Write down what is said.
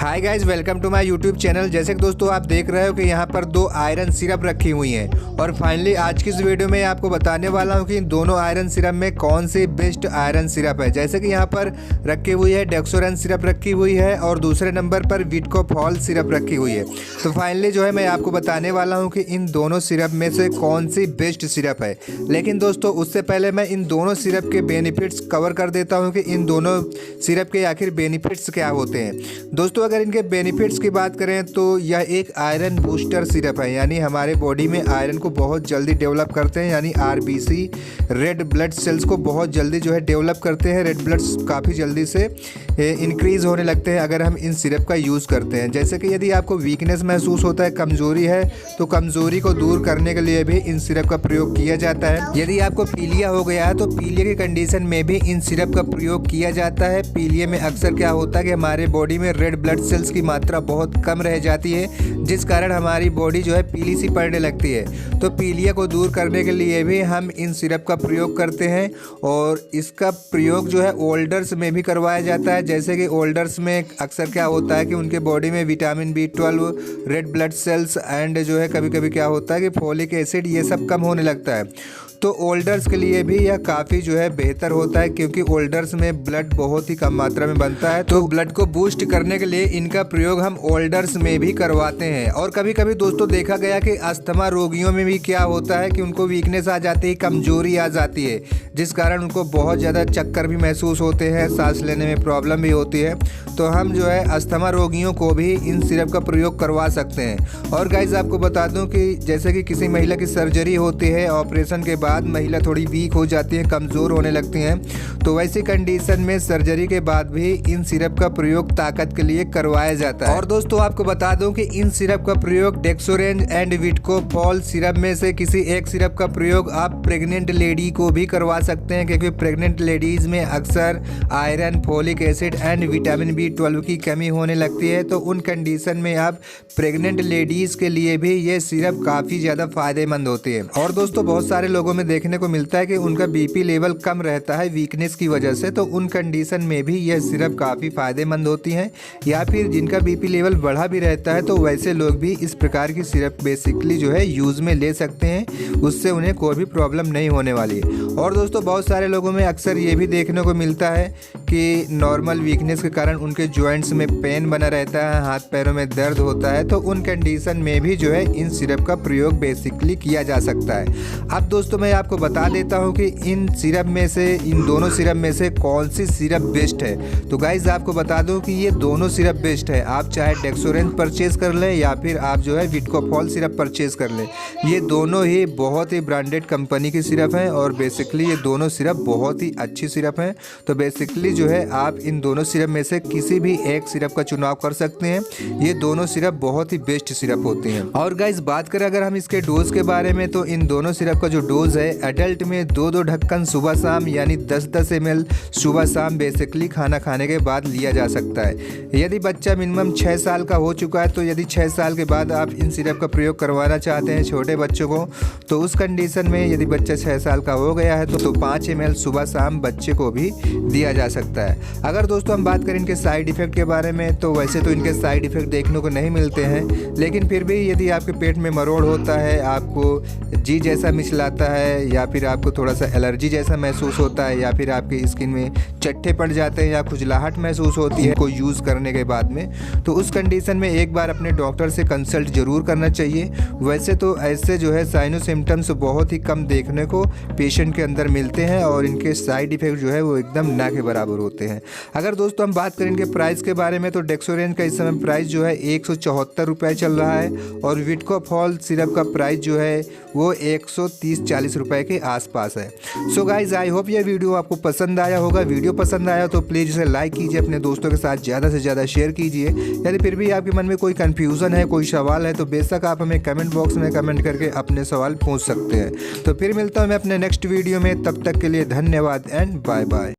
Hi guys, welcome to my YouTube channel. जैसे कि दोस्तों आप देख रहे हो कि यहाँ पर दो आयरन सिरप रखी हुई हैं और फाइनली आज की इस वीडियो में आपको बताने वाला हूँ कि इन दोनों आयरन सिरप में कौन सी बेस्ट आयरन सिरप है। जैसे कि यहाँ पर रखी हुई है डेक्सोरेंस सिरप रखी हुई है और दूसरे नंबर पर विटकोफॉल सिरप रखी हुई है। तो फाइनली जो है मैं आपको बताने वाला हूँ कि इन दोनों सिरप में से कौन सी बेस्ट सिरप है। लेकिन दोस्तों उससे पहले मैं इन दोनों सिरप के बेनिफिट्स कवर कर देता हूँ कि इन दोनों सिरप के आखिर बेनिफिट्स क्या होते हैं। दोस्तों अगर इनके बेनिफिट्स की बात करें तो यह एक आयरन बूस्टर सिरप है, यानी हमारे बॉडी में आयरन को बहुत जल्दी डेवलप करते हैं, यानी आरबीसी रेड ब्लड सेल्स को बहुत जल्दी जो है डेवलप करते हैं। रेड ब्लड काफ़ी जल्दी से इंक्रीज़ होने लगते हैं अगर हम इन सिरप का यूज़ करते हैं। जैसे कि यदि आपको वीकनेस महसूस होता है, कमज़ोरी है, तो कमज़ोरी को दूर करने के लिए भी इन सिरप का प्रयोग किया जाता है। यदि आपको पीलिया हो गया है तो पीलिया की कंडीशन में भी इन सिरप का प्रयोग किया जाता है। पीलिया में अक्सर क्या होता है कि हमारे बॉडी में रेड ब्लड सेल्स की मात्रा बहुत कम रह जाती है, जिस कारण हमारी बॉडी जो है पीली सी पड़ने लगती है। तो पीलिया को दूर करने के लिए भी हम इन सिरप का प्रयोग करते हैं और इसका प्रयोग जो है ओल्डर्स में भी करवाया जाता है। जैसे कि ओल्डर्स में अक्सर क्या होता है कि उनके बॉडी में vitamin B12, red blood cells and जो है कभी कभी क्या होता है कि फोलिक एसिड ये सब कम होने लगता है। तो ओल्डर्स के लिए भी यह काफ़ी जो है बेहतर होता है, क्योंकि ओल्डर्स में ब्लड बहुत ही कम मात्रा में बनता है। तो ब्लड को बूस्ट करने के लिए इनका प्रयोग हम ओल्डर्स में भी करवाते हैं। और कभी कभी दोस्तों देखा गया कि अस्थमा रोगियों में भी क्या होता है कि उनको वीकनेस आ जाती है, कमजोरी आ जाती है, जिस कारण उनको बहुत ज़्यादा चक्कर भी महसूस होते हैं, सांस लेने में प्रॉब्लम भी होती है। तो हम जो है अस्थमा रोगियों को भी इन सिरप का प्रयोग करवा सकते हैं। और गाइज आपको बता दूं कि जैसे कि किसी महिला की सर्जरी होती है, ऑपरेशन के बाद महिला थोड़ी वीक हो जाती है, कमज़ोर होने लगती हैं, तो वैसी कंडीशन में सर्जरी के बाद भी इन सिरप का प्रयोग ताकत के लिए करवाया जाता है। और दोस्तों आपको बता दूं कि इन सिरप का प्रयोग डेक्सोरेंज एंड विटकोफॉल सिरप में से किसी एक सिरप का प्रयोग आप प्रेग्नेंट लेडी को भी करवा सकते हैं, क्योंकि प्रेग्नेंट लेडीज़ में अक्सर iron, folic acid and vitamin B12 की कमी होने लगती है। तो उन कंडीशन में आप प्रेग्नेंट लेडीज़ के लिए भी ये सिरप काफ़ी ज़्यादा फायदेमंद होती है। और दोस्तों बहुत सारे लोगों में देखने को मिलता है कि उनका बीपी लेवल कम रहता है वीकनेस की वजह से, तो उन कंडीशन में भी यह सिरप काफ़ी फायदेमंद होती हैं। या फिर जिनका बीपी लेवल बढ़ा भी रहता है तो वैसे लोग भी इस प्रकार की सिरप बेसिकली जो है यूज़ में ले सकते हैं, उससे उन्हें कोई भी प्रॉब्लम नहीं होने वाली है। और दोस्तों बहुत सारे लोगों में अक्सर ये भी देखने को मिलता है कि नॉर्मल वीकनेस के कारण उनके जॉइंट्स में पेन बना रहता है, हाथ पैरों में दर्द होता है, तो उन कंडीशन में भी जो है इन सिरप का प्रयोग बेसिकली किया जा सकता है। अब दोस्तों मैं आपको बता देता हूं कि इन सिरप में से, इन दोनों सिरप में से कौन सी सिरप बेस्ट है। तो गाइज आपको बता दूं कि ये दोनों सिरप बेस्ट है। आप चाहे डेक्सोरेंज परचेज कर लें या फिर आप जो है विटकोफॉल सिरप परचेज कर लें, ये दोनों ही बहुत ही ब्रांडेड कंपनी की सिरप हैं और बेसिकली ये दोनों सिरप बहुत ही अच्छी सिरप हैं। तो बेसिकली जो है आप इन दोनों सिरप में से किसी भी एक सिरप का चुनाव कर सकते हैं। ये दोनों सिरप बहुत ही बेस्ट सिरप होते हैं। और गाइज बात करें अगर हम इसके डोज के बारे में, तो इन दोनों सिरप का जो डोज है एडल्ट में 2-2 ढक्कन सुबह शाम, यानी 10-10 ml सुबह शाम बेसिकली खाना खाने के बाद लिया जा सकता है। यदि बच्चा मिनिमम 6 साल का हो चुका है, तो यदि 6 साल के बाद आप इन सिरप का प्रयोग करवाना चाहते हैं छोटे बच्चों को, तो उस कंडीशन में यदि बच्चा 6 साल का हो गया है तो 5 ml सुबह शाम बच्चे को भी दिया जा सकता है। अगर दोस्तों हम बात करें इनके साइड इफ़ेक्ट के बारे में, तो वैसे तो इनके साइड इफ़ेक्ट देखने को नहीं मिलते हैं, लेकिन फिर भी यदि आपके पेट में मरोड़ होता है, आपको जी जैसा मिचलाता है, या फिर आपको थोड़ा सा एलर्जी जैसा महसूस होता है, या फिर आपकी स्किन में चट्टे पड़ जाते हैं या खुजलाहट महसूस होती है को यूज़ करने के बाद में, तो उस कंडीशन में एक बार अपने डॉक्टर से कंसल्ट जरूर करना चाहिए। वैसे तो ऐसे जो है साइनो सिम्टम्स बहुत ही कम देखने को पेशेंट के अंदर मिलते हैं और इनके साइड इफ़ेक्ट जो है वो एकदम ना के बराबर होते हैं। अगर दोस्तों हम बात करें इनके प्राइस के बारे में, तो डेक्सोरेंज का इस समय प्राइस जो है 174 रुपये चल रहा है और विटकोफॉल सिरप का प्राइस जो है वो 130-140 रुपये के आसपास है। सो गाइज आई होप ये वीडियो आपको पसंद आया होगा। वीडियो पसंद आया तो प्लीज़ इसे लाइक कीजिए, अपने दोस्तों के साथ ज़्यादा से ज़्यादा शेयर कीजिए। यदि फिर भी आपके मन में कोई कन्फ्यूज़न है, कोई सवाल है, तो बेशक आप हमें कमेंट बॉक्स में कमेंट करके अपने सवाल पूछ सकते हैं। तो फिर मिलता हूँ मैं अपने नेक्स्ट वीडियो में, तब तक के लिए धन्यवाद एंड बाय बाय।